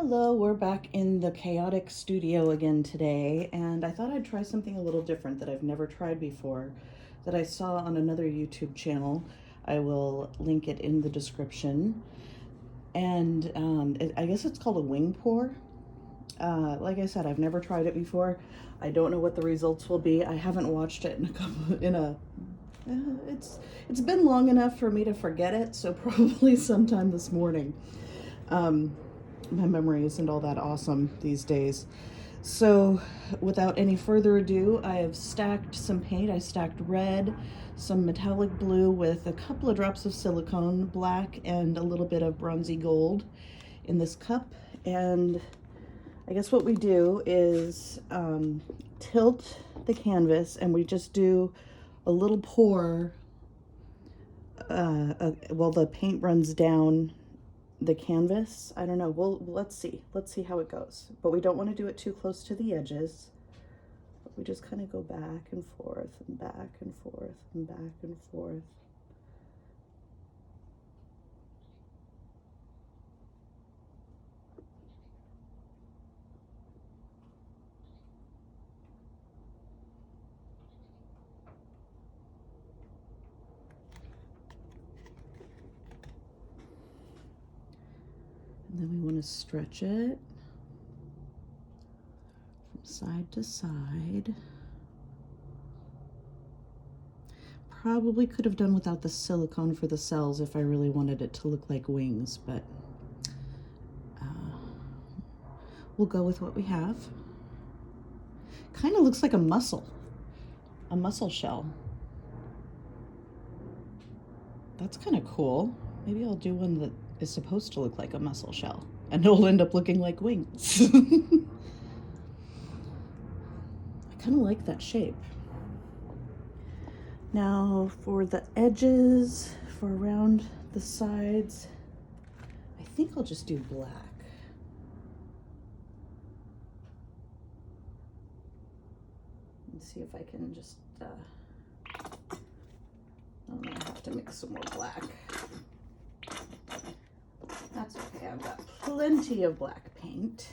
Hello, we're back in the chaotic studio again today, and I thought I'd try something a little different that I've never tried before that I saw on another YouTube channel. I will link it in the description. And I guess it's called a wing pour. Like I said, I've never tried it before. I don't know what the results will be. I haven't watched it it's been long enough for me to forget it, so probably sometime this morning. My memory isn't all that awesome these days. So without any further ado, I have stacked some paint. I stacked red, some metallic blue with a couple of drops of silicone, black, and a little bit of bronzy gold in this cup. And I guess what we do is tilt the canvas, and we just do a little pour while the paint runs down the canvas. I don't know. Well, let's see how it goes. But we don't want to do it too close to the edges. We just kind of go back and forth and back and forth and back and forth. And then we want to stretch it from side to side. Probably could have done without the silicone for the cells if I really wanted it to look like wings, but we'll go with what we have. Kind of looks like a mussel shell. That's kind of cool. Maybe I'll do one that is supposed to look like a mussel shell, and it'll end up looking like wings. I kind of like that shape. Now for the edges, for around the sides, I think I'll just do black. Let's see if I can just, I'm gonna have to mix some more black. That's okay, I've got plenty of black paint.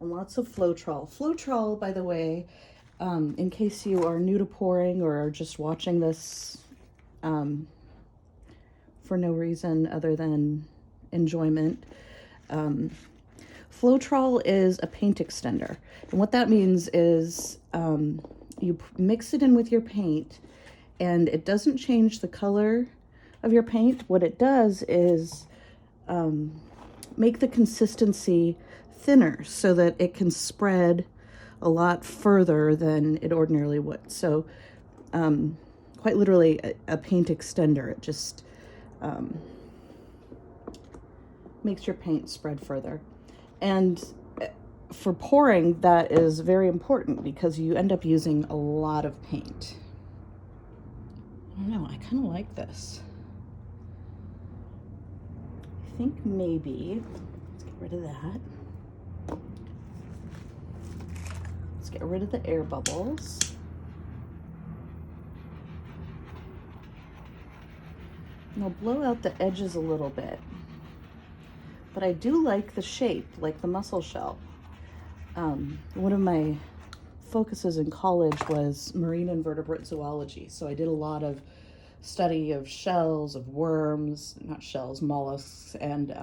And lots of Floetrol. Floetrol, by the way, in case you are new to pouring or are just watching this for no reason other than enjoyment, Floetrol is a paint extender. And what that means is you mix it in with your paint, and it doesn't change the color of your paint. What it does is make the consistency thinner so that it can spread a lot further than it ordinarily would. So quite literally a paint extender. It just makes your paint spread further. And for pouring, that is very important because you end up using a lot of paint. I don't know, I kind of like this. I think maybe, let's get rid of that. Let's get rid of the air bubbles. And I'll blow out the edges a little bit. But I do like the shape, like the mussel shell. One of my focuses in college was marine invertebrate zoology. So I did a lot of study of shells, of worms, not shells, mollusks, and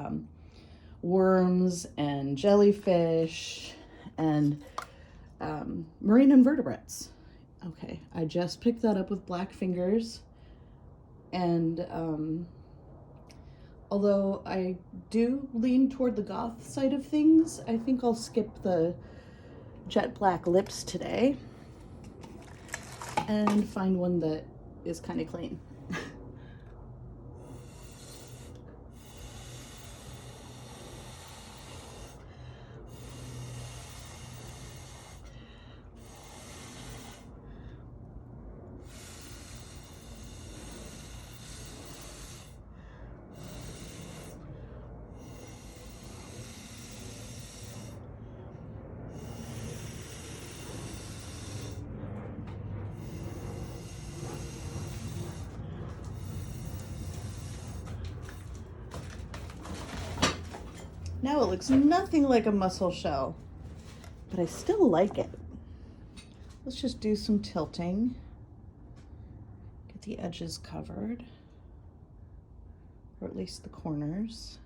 worms and jellyfish and marine invertebrates. Okay, I just picked that up with black fingers, and although I do lean toward the goth side of things, I think I'll skip the jet black lips today and find one that is kind of clean. Now it looks nothing like a mussel shell, but I still like it. Let's just do some tilting. Get the edges covered, or at least the corners.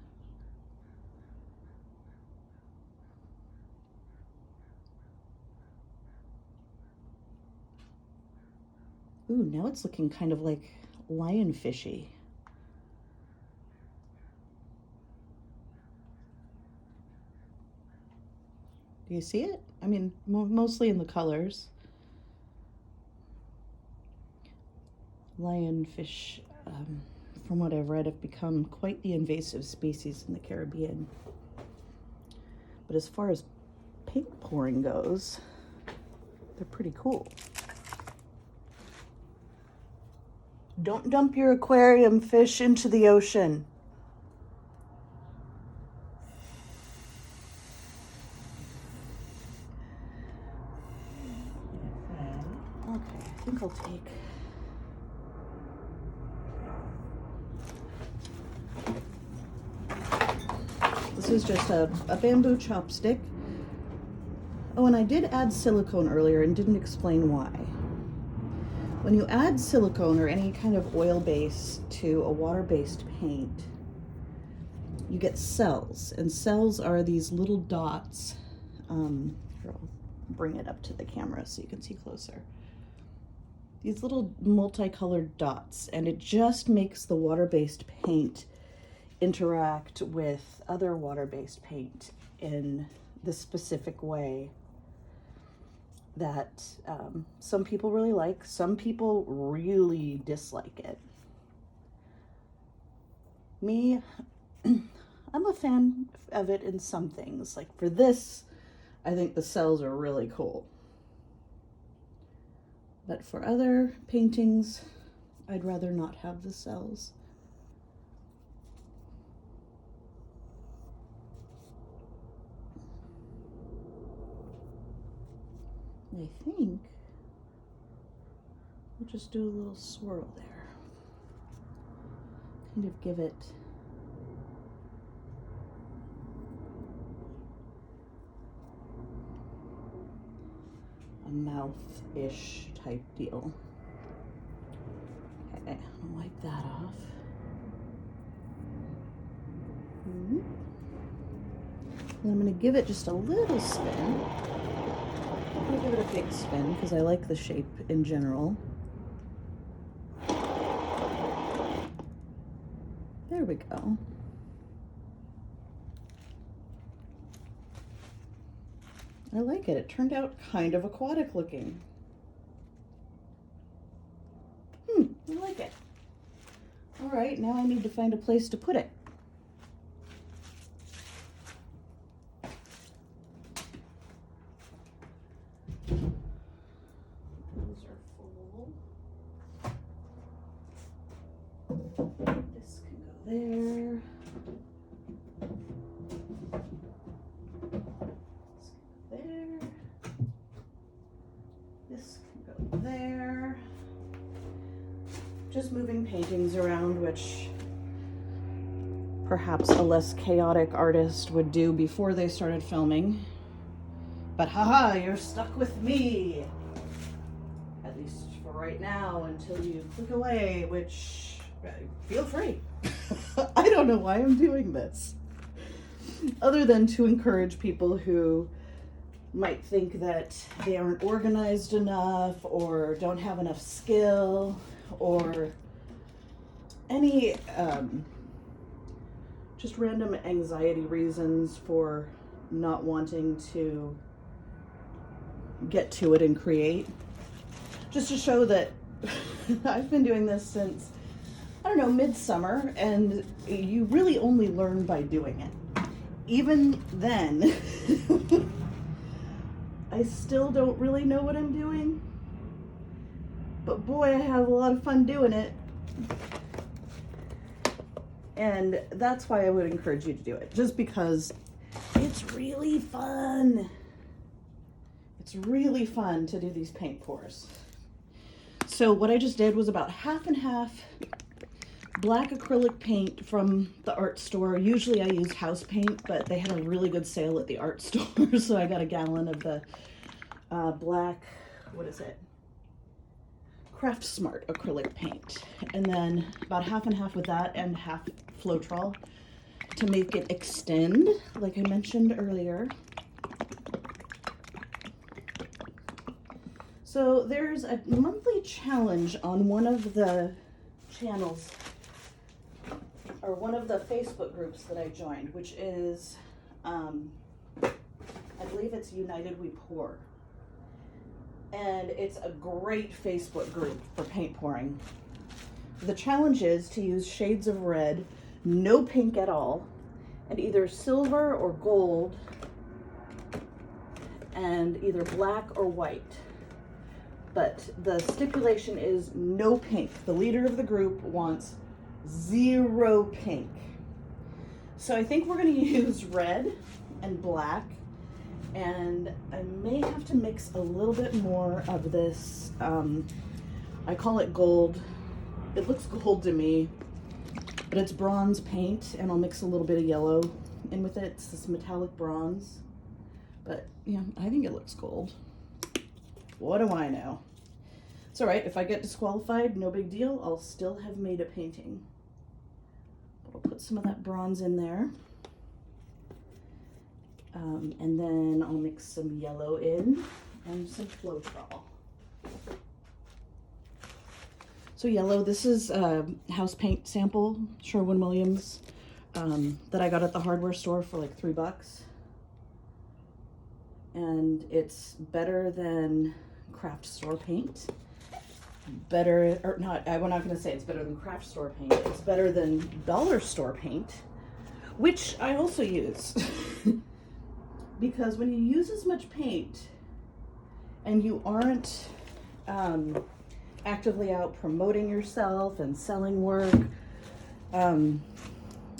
Ooh, now it's looking kind of like lionfishy. Do you see it? I mean, mostly in the colors. Lionfish, from what I've read, have become quite the invasive species in the Caribbean. But as far as paint pouring goes, they're pretty cool. Don't dump your aquarium fish into the ocean. Okay, I think I'll take this is just a bamboo chopstick. Oh, and I did add silicone earlier and didn't explain why. When you add silicone or any kind of oil base to a water-based paint, you get cells, and cells are these little dots. Here, I'll bring it up to the camera so you can see closer. These little multicolored dots, and it just makes the water-based paint interact with other water-based paint in this specific way that some people really like, some people really dislike it. Me, I'm a fan of it in some things. Like for this, I think the cells are really cool. But for other paintings, I'd rather not have the cells. I think we'll just do a little swirl there. Kind of give it a mouth-ish type deal. Okay, I'll wipe that off. And I'm going to give it just a little spin. I'm going to give it a big spin because I like the shape in general. There we go. I like it. It turned out kind of aquatic looking. I like it. All right, now I need to find a place to put it. Those are full. This can go there. There. Just moving paintings around, which perhaps a less chaotic artist would do before they started filming. But haha, you're stuck with me. At least for right now, until you click away, which feel free. I don't know why I'm doing this. Other than to encourage people who might think that they aren't organized enough or don't have enough skill or any just random anxiety reasons for not wanting to get to it and create. Just to show that I've been doing this since, I don't know, midsummer, and you really only learn by doing it. Even then, I still don't really know what I'm doing, but boy, I have a lot of fun doing it. And that's why I would encourage you to do it, just because it's really fun. It's really fun to do these paint pours. So what I just did was about half and half black acrylic paint from the art store. Usually I use house paint, but they had a really good sale at the art store, so I got a gallon of the black, what is it? Craft Smart acrylic paint. And then about half and half with that and half Floetrol to make it extend, like I mentioned earlier. So there's a monthly challenge on one of the channels, or one of the Facebook groups that I joined, which is, I believe it's United We Pour. And it's a great Facebook group for paint pouring. The challenge is to use shades of red, no pink at all, and either silver or gold, and either black or white. But the stipulation is no pink. The leader of the group wants 0 pink. So I think we're going to use red and black, and I may have to mix a little bit more of this. I call it gold. It looks gold to me, but it's bronze paint, and I'll mix a little bit of yellow in with it. It's this metallic bronze, but yeah, I think it looks gold. What do I know? It's all right. If I get disqualified, no big deal. I'll still have made a painting. I'll put some of that bronze in there. And then I'll mix some yellow in and some Floetrol. So yellow, this is a house paint sample, Sherwin-Williams, that I got at the hardware store for like $3. And it's better than craft store paint. Better, or not, I'm not gonna say it's better than craft store paint. It's better than dollar store paint, which I also use. Because when you use as much paint and you aren't actively out promoting yourself and selling work,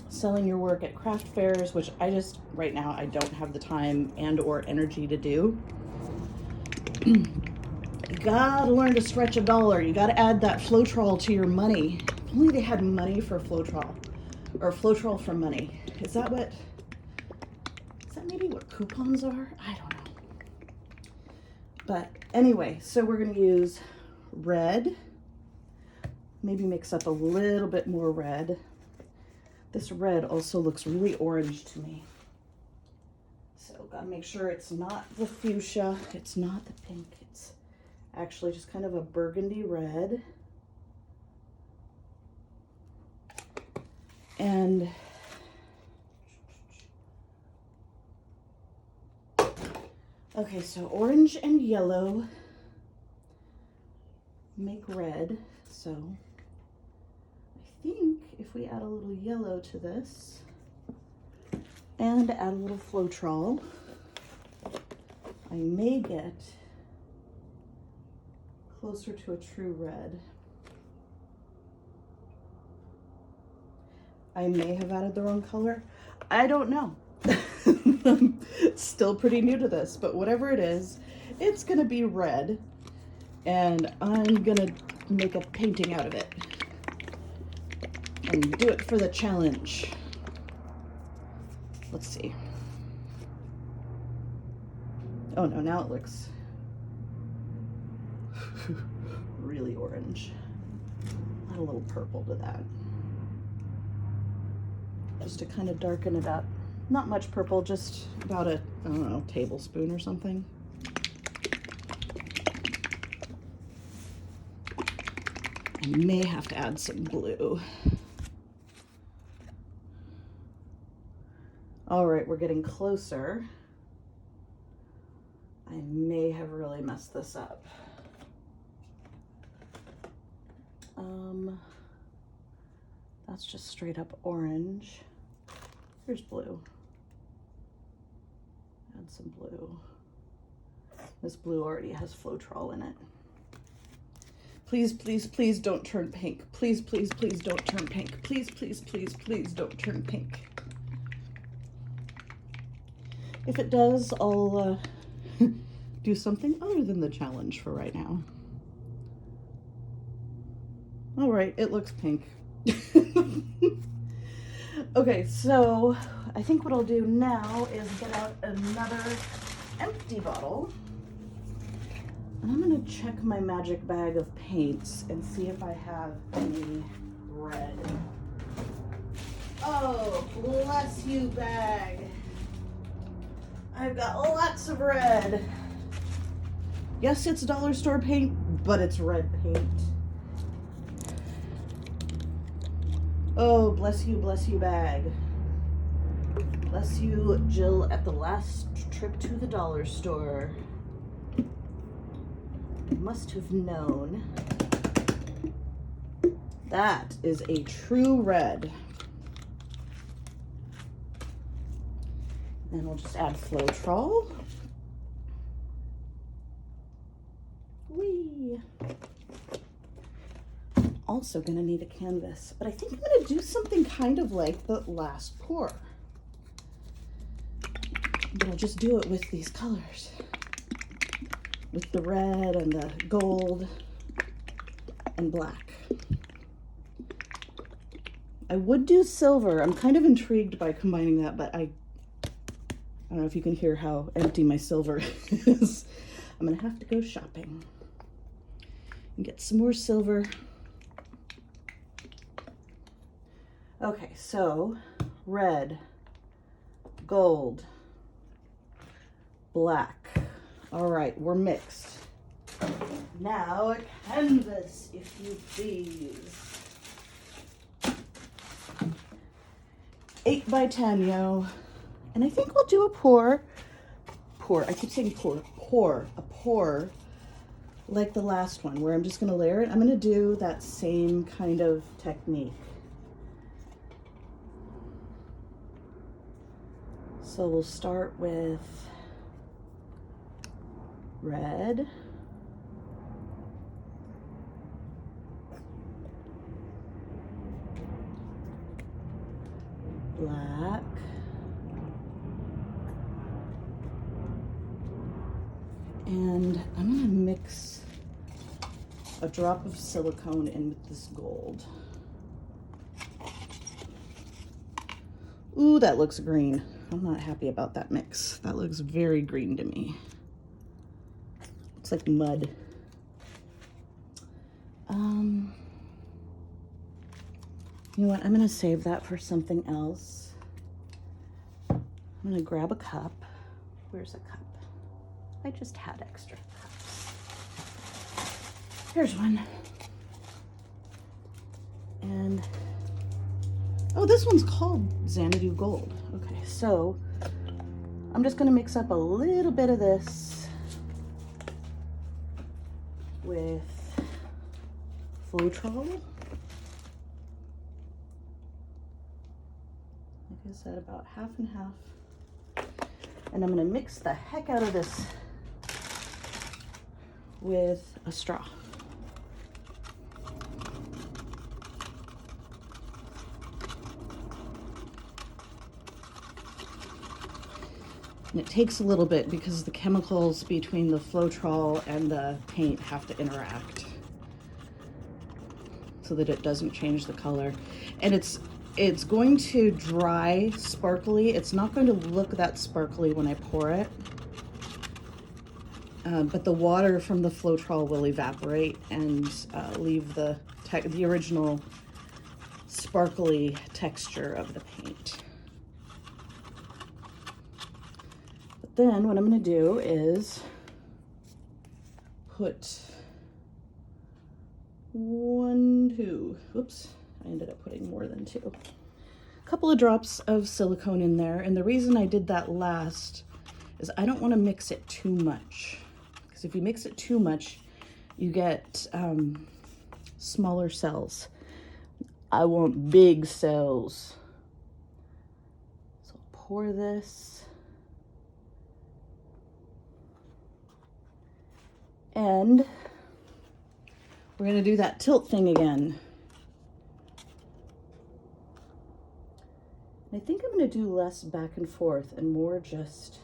selling your work at craft fairs, which I just, right now, I don't have the time and or energy to do. You gotta learn to stretch a dollar. You gotta add that Floetrol to your money. If only they had money for Floetrol, or Floetrol for money. Is that maybe what coupons are? I don't know. But anyway, so we're gonna use red. Maybe mix up a little bit more red. This red also looks really orange to me. So gotta make sure it's not the fuchsia, it's not the pink, it's actually just kind of a burgundy red. And okay, so orange and yellow make red. So I think if we add a little yellow to this and add a little Floetrol, I may get closer to a true red. I may have added the wrong color. I don't know. I'm still pretty new to this, but whatever it is, it's gonna be red, and I'm gonna make a painting out of it and do it for the challenge. Let's see. Oh no, now it looks really orange. Add a little purple to that, just to kind of darken it up. Not much purple, just about a, I don't know, tablespoon or something. I may have to add some blue. All right, we're getting closer. I may have really messed this up. That's just straight up orange. Here's blue. Add some blue. This blue already has Floetrol in it. Please, please, please don't turn pink. Please, please, please don't turn pink. Please, please, please, please don't turn pink. If it does, I'll do something other than the challenge for right now. All right, it looks pink. Okay, so I think what I'll do now is get out another empty bottle. And I'm gonna check my magic bag of paints and see if I have any red. Oh, bless you, bag. I've got lots of red. Yes, it's dollar store paint, but it's red paint. Oh, bless you, bag. Bless you, Jill, at the last trip to the dollar store. Must have known. That is a true red. Then we'll just add Floetrol. Whee! Also gonna need a canvas, but I think I'm gonna do something kind of like the last pour. But I'll just do it with these colors. With the red and the gold and black. I would do silver. I'm kind of intrigued by combining that, but I don't know if you can hear how empty my silver is. I'm gonna have to go shopping and get some more silver. Okay, so red, gold, black. All right, we're mixed. Now a canvas, if you please. 8 by 10, yo. And I think we'll do a pour. I keep saying a pour like the last one, where I'm just gonna layer it. I'm gonna do that same kind of technique. So we'll start with red, black, and I'm gonna mix a drop of silicone in with this gold. Ooh, that looks green. I'm not happy about that mix. That looks very green to me. It's like mud. You know what? I'm gonna save that for something else. I'm gonna grab a cup. Where's a cup? I just had extra cups. Here's one. And oh, this one's called Xanadu Gold. Okay, so I'm just gonna mix up a little bit of this with Floetrol. Like I said, about half and half. And I'm gonna mix the heck out of this with a straw. And it takes a little bit because the chemicals between the Floetrol and the paint have to interact so that it doesn't change the color. And it's going to dry sparkly. It's not going to look that sparkly when I pour it. But the water from the Floetrol will evaporate and leave the original sparkly texture of the paint. But then what I'm going to do is put oops, I ended up putting more than 2. A couple of drops of silicone in there. And the reason I did that last is I don't want to mix it too much. Because if you mix it too much, you get smaller cells. I want big cells. So I'll pour this. And we're going to do that tilt thing again. I think I'm going to do less back and forth and more just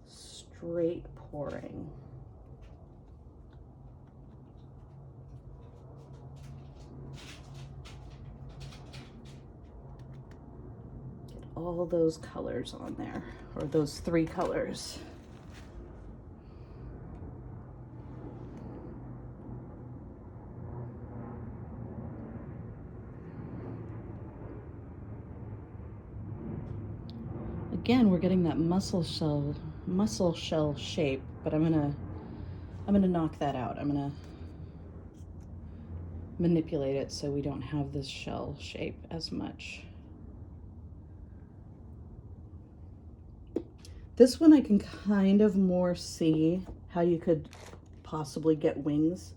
straight pouring. all those colors on there, or those 3 colors. Again, we're getting that mussel shell shape, but I'm gonna knock that out. I'm gonna manipulate it so we don't have this shell shape as much. This one I can kind of more see how you could possibly get wings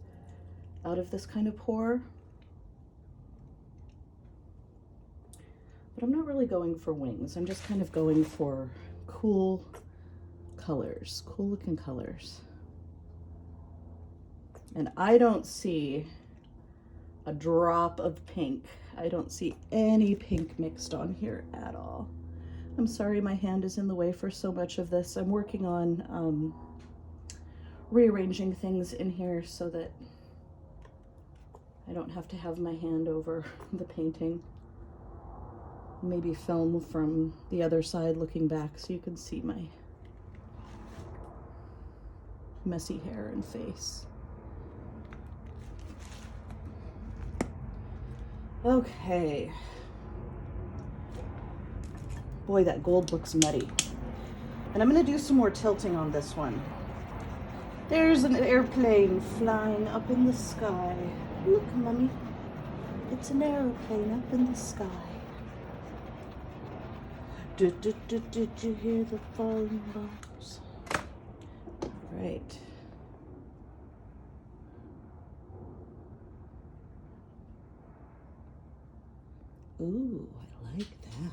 out of this kind of pour. But I'm not really going for wings. I'm just kind of going for cool colors, cool looking colors. And I don't see a drop of pink. I don't see any pink mixed on here at all. I'm sorry my hand is in the way for so much of this. I'm working on rearranging things in here so that I don't have to have my hand over the painting. Maybe film from the other side looking back so you can see my messy hair and face. Okay. Boy, that gold looks muddy. And I'm gonna do some more tilting on this one. There's an airplane flying up in the sky. Look, Mummy. It's an airplane up in the sky. Did you hear the falling bombs? All right. Ooh, I like that.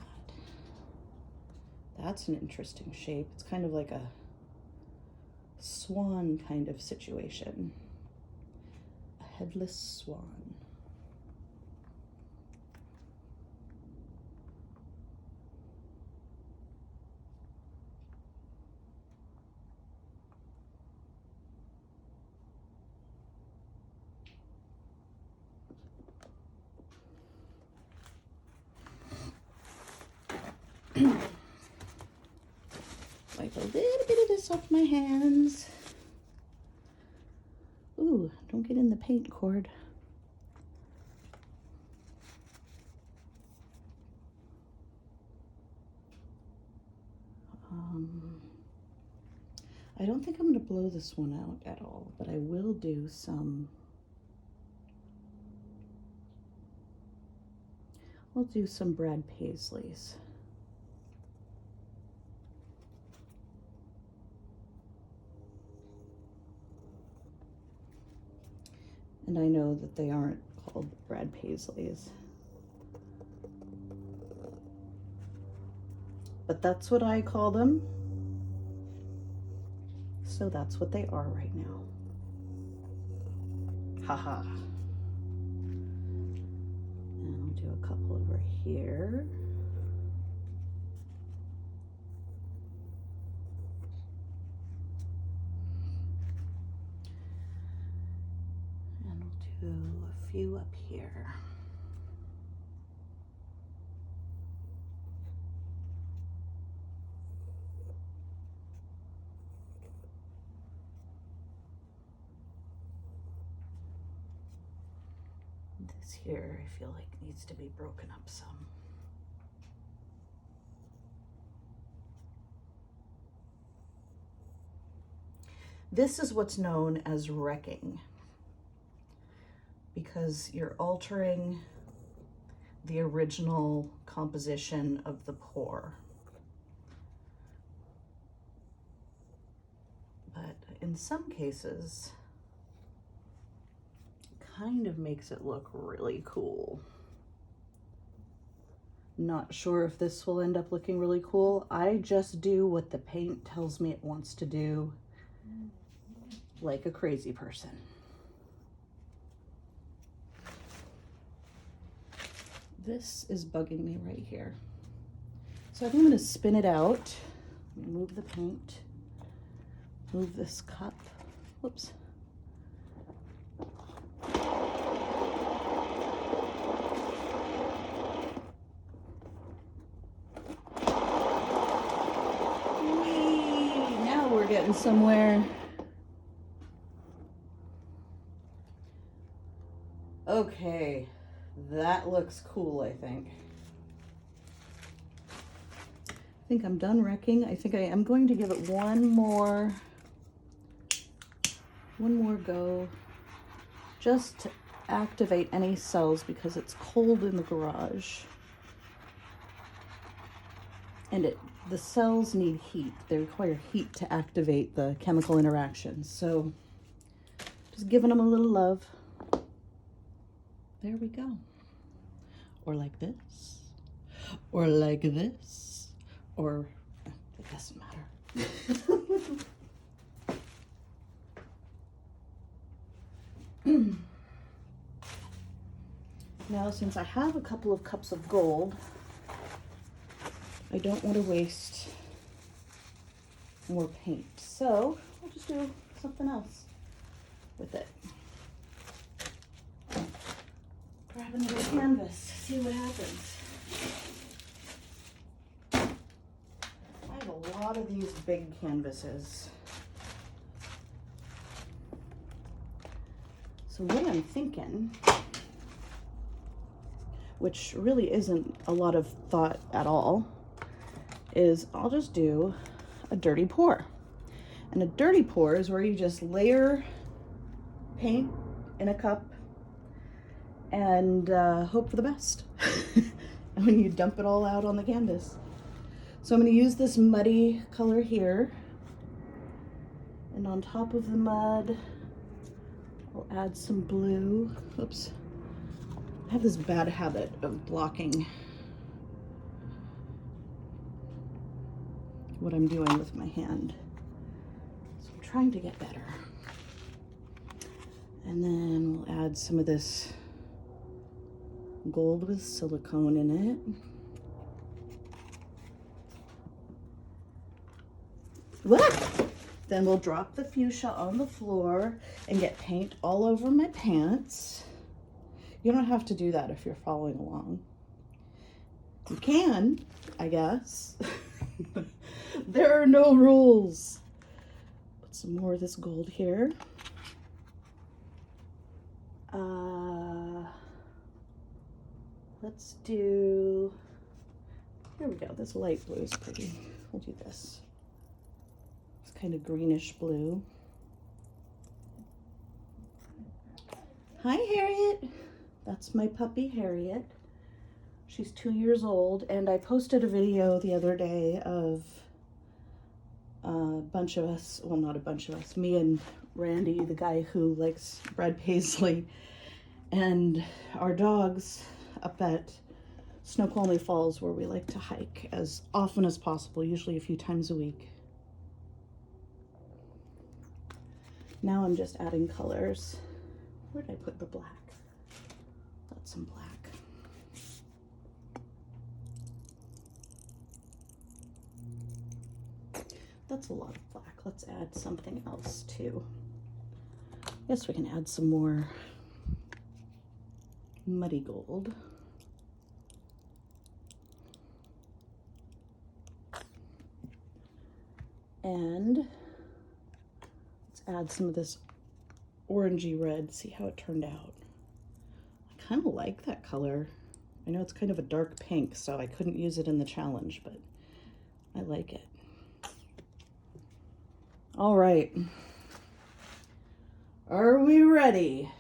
That's an interesting shape. It's kind of like a swan kind of situation. A headless swan. Wipe a little bit of this off my hands. Ooh, don't get in the paint cord. I don't think I'm going to blow this one out at all, but I will do some. I'll do some Brad Paisleys. And I know that they aren't called Brad Paisleys, but that's what I call them. So that's what they are right now. Haha. And I'll do a couple over here. And I'll do a few up here. This here, I feel like needs to be broken up some. This is what's known as wrecking, because you're altering the original composition of the pour. But in some cases, kind of makes it look really cool. Not sure if this will end up looking really cool. I just do what the paint tells me it wants to do, like a crazy person. This is bugging me right here. So I think I'm going to spin it out, move the paint, move this cup. Whoops. getting somewhere. Okay, that looks cool, I think. I think I'm done wrecking. I think I am going to give it one more go, just to activate any cells because it's cold in the garage. And the cells need heat. They require heat to activate the chemical interactions. So just giving them a little love. There we go. Or like this. Or like this. Or it doesn't matter. Now, since I have a couple of cups of gold, I don't want to waste more paint. So I'll just do something else with it. Grab another canvas, see what happens. I have a lot of these big canvases. So what I'm thinking, which really isn't a lot of thought at all, is I'll just do a dirty pour. And a dirty pour is where you just layer paint in a cup and hope for the best. And when you dump it all out on the canvas. So I'm going to use this muddy color here, and on top of the mud I'll add some blue. Oops, I have this bad habit of blocking what I'm doing with my hand, so I'm trying to get better. And then we'll add some of this gold with silicone in it. What? Then we'll drop the fuchsia on the floor and get paint all over my pants. You don't have to do that if you're following along. You can, I guess. There are no rules. Put some more of this gold here. Let's do, here we go, this light blue is pretty. We'll do this. It's kind of greenish blue. Hi, Harriet. That's my puppy, Harriet. She's 2 years old, and I posted a video the other day of a bunch of us, well, not a bunch of us, me and Randy, the guy who likes Brad Paisley, and our dogs up at Snoqualmie Falls, where we like to hike as often as possible, usually a few times a week. Now I'm just adding colors. Where did I put the black? That's some black. That's a lot of black. Let's add something else too. I guess we can add some more muddy gold. And let's add some of this orangey red, see how it turned out. I kind of like that color. I know it's kind of a dark pink, so I couldn't use it in the challenge, but I like it. All right. Are we ready?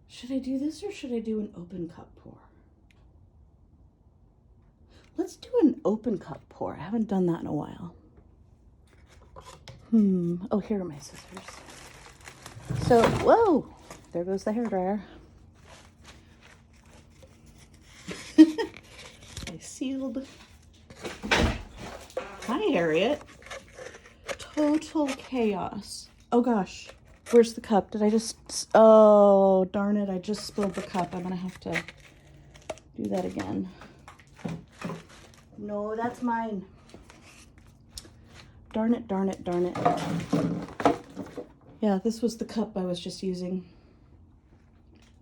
Should I do this or should I do an open cup pour? Let's do an open cup pour. I haven't done that in a while. Oh, here are my scissors. So, whoa, there goes the hairdryer. I sealed. Hi, Harriet. Total chaos. Oh gosh, where's the cup? Did I just, oh, darn it, I just spilled the cup. I'm gonna have to do that again. No, that's mine. Darn it, darn it, darn it. Yeah, this was the cup I was just using.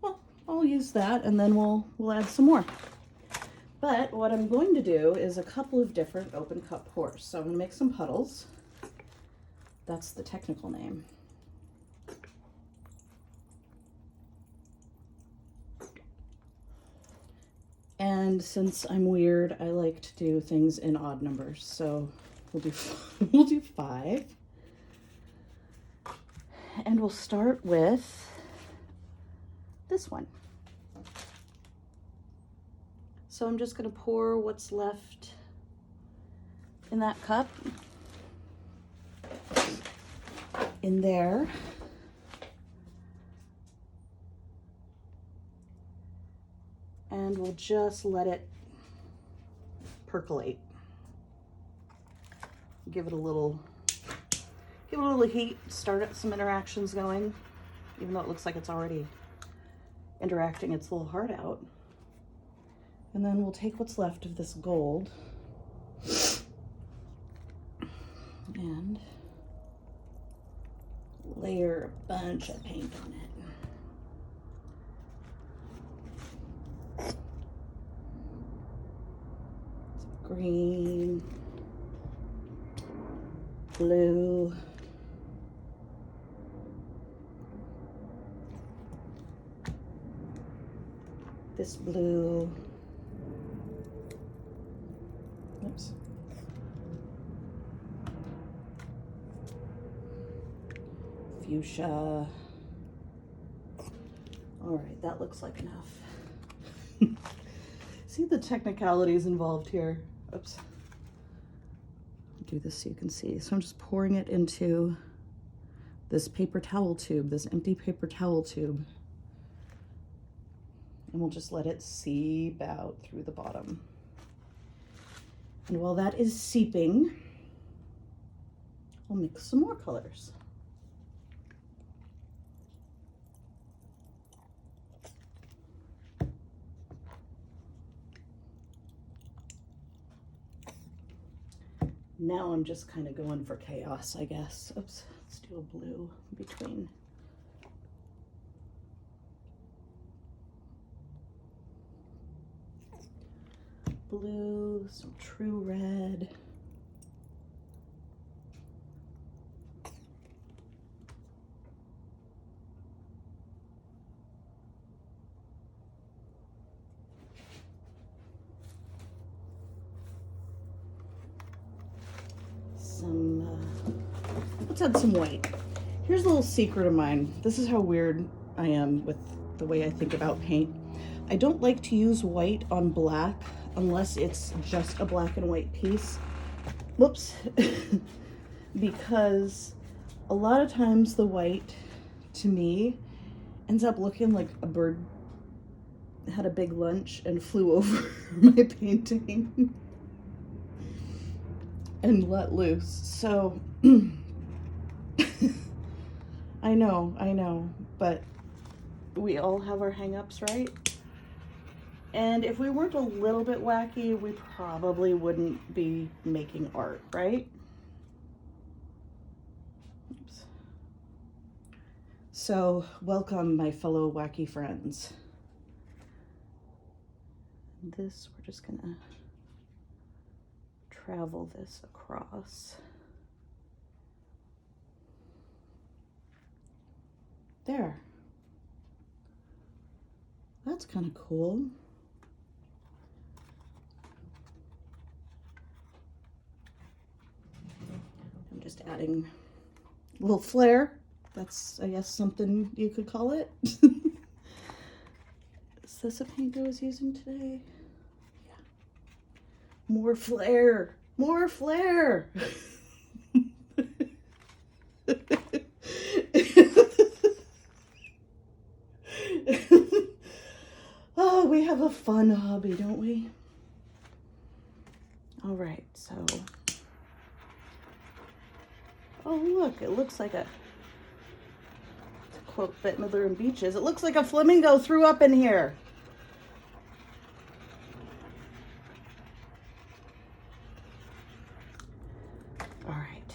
Well, I'll use that and then we'll add some more. But what I'm going to do is a couple of different open cup pours. So I'm going to make some puddles. That's the technical name. And since I'm weird, I like to do things in odd numbers. So we'll do we'll do 5. And we'll start with this one. So I'm just going to pour what's left in that cup in there. And we'll just let it percolate. Give it a little heat, start some interactions going, even though it looks like it's already interacting its little heart out. And then we'll take what's left of this gold and layer a bunch of paint on it. Some green, blue, this blue, oops, fuchsia. All right, that looks like enough. See the technicalities involved here. Oops. Do this so you can see. So I'm just pouring it into this paper towel tube, this empty paper towel tube. And we'll just let it seep out through the bottom. And while that is seeping, I'll mix some more colors. Now I'm just kind of going for chaos, I guess. Oops, let's do a blue in between. Blue, some true red. Let's add some white. Here's a little secret of mine. This is how weird I am with the way I think about paint. I don't like to use white on black unless it's just a black and white piece. Whoops. Because a lot of times the white, to me, ends up looking like a bird had a big lunch and flew over my painting and let loose. So I know, but we all have our hang-ups, right? And if we weren't a little bit wacky, we probably wouldn't be making art, right? Oops. So welcome, my fellow wacky friends. This, we're just gonna travel this across. There. That's kind of cool. I'm just adding a little flair. That's, I guess, something you could call it. Is this a paint I was using today? Yeah. More flair. More flair. Oh, we have a fun hobby, don't we? All right, so. Oh, look, it looks like a, to quote Bette Midler and Beaches, it looks like a flamingo threw up in here. All right.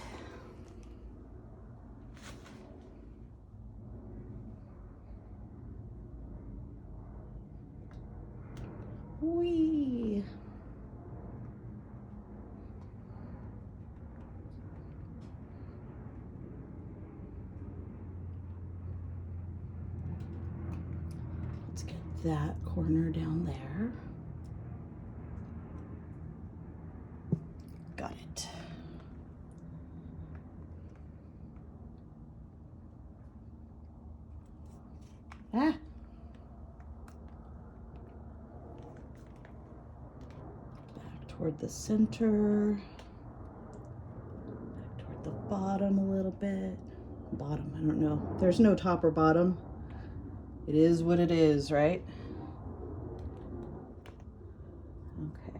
Whee! that corner down there. Got it. Ah. Back toward the center. Back toward the bottom a little bit. Bottom, I don't know. There's no top or bottom. It is what it is, right? Okay.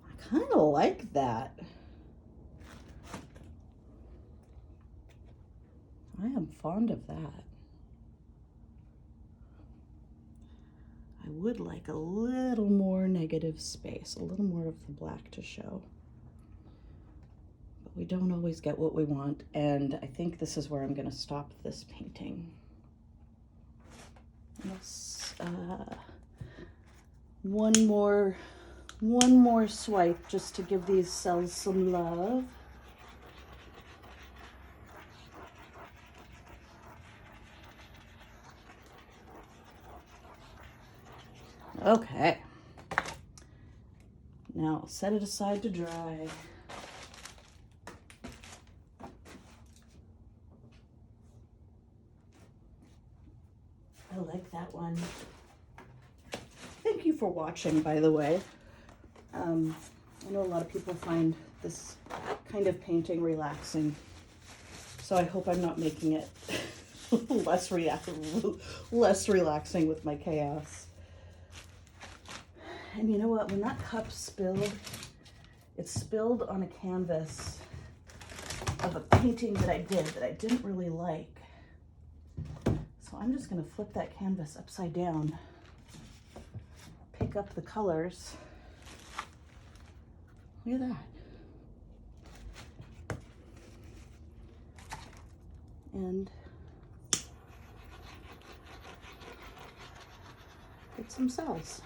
I kind of like that. I am fond of that. I would like a little more negative space, a little more of the black to show. But we don't always get what we want, and I think this is where I'm going to stop this painting. Yes, one more swipe just to give these cells some love. Okay, now I'll set it aside to dry. I like that one. Thank you for watching, by the way. I know a lot of people find this kind of painting relaxing, so I hope I'm not making it less relaxing with my chaos. And you know what? When that cup spilled, it spilled on a canvas of a painting that I did that I didn't really like. So I'm just going to flip that canvas upside down, pick up the colors. Look at that. And get some cells.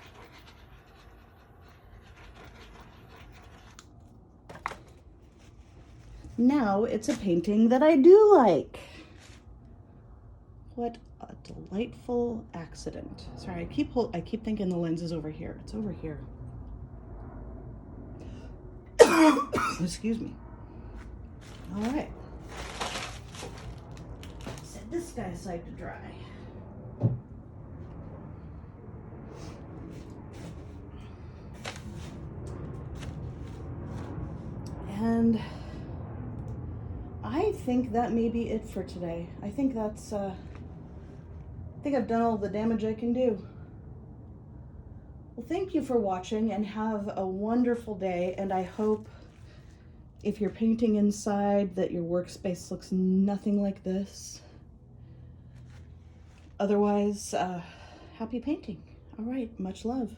Now it's a painting that I do like. What a delightful accident. Sorry, I keep thinking the lens is over here. It's over here. Excuse me. All right. Set this guy aside to dry. And I think that may be it for today. I think that's, I think I've done all the damage I can do. Well, thank you for watching and have a wonderful day. And I hope if you're painting inside that your workspace looks nothing like this. Otherwise, happy painting. All right, much love.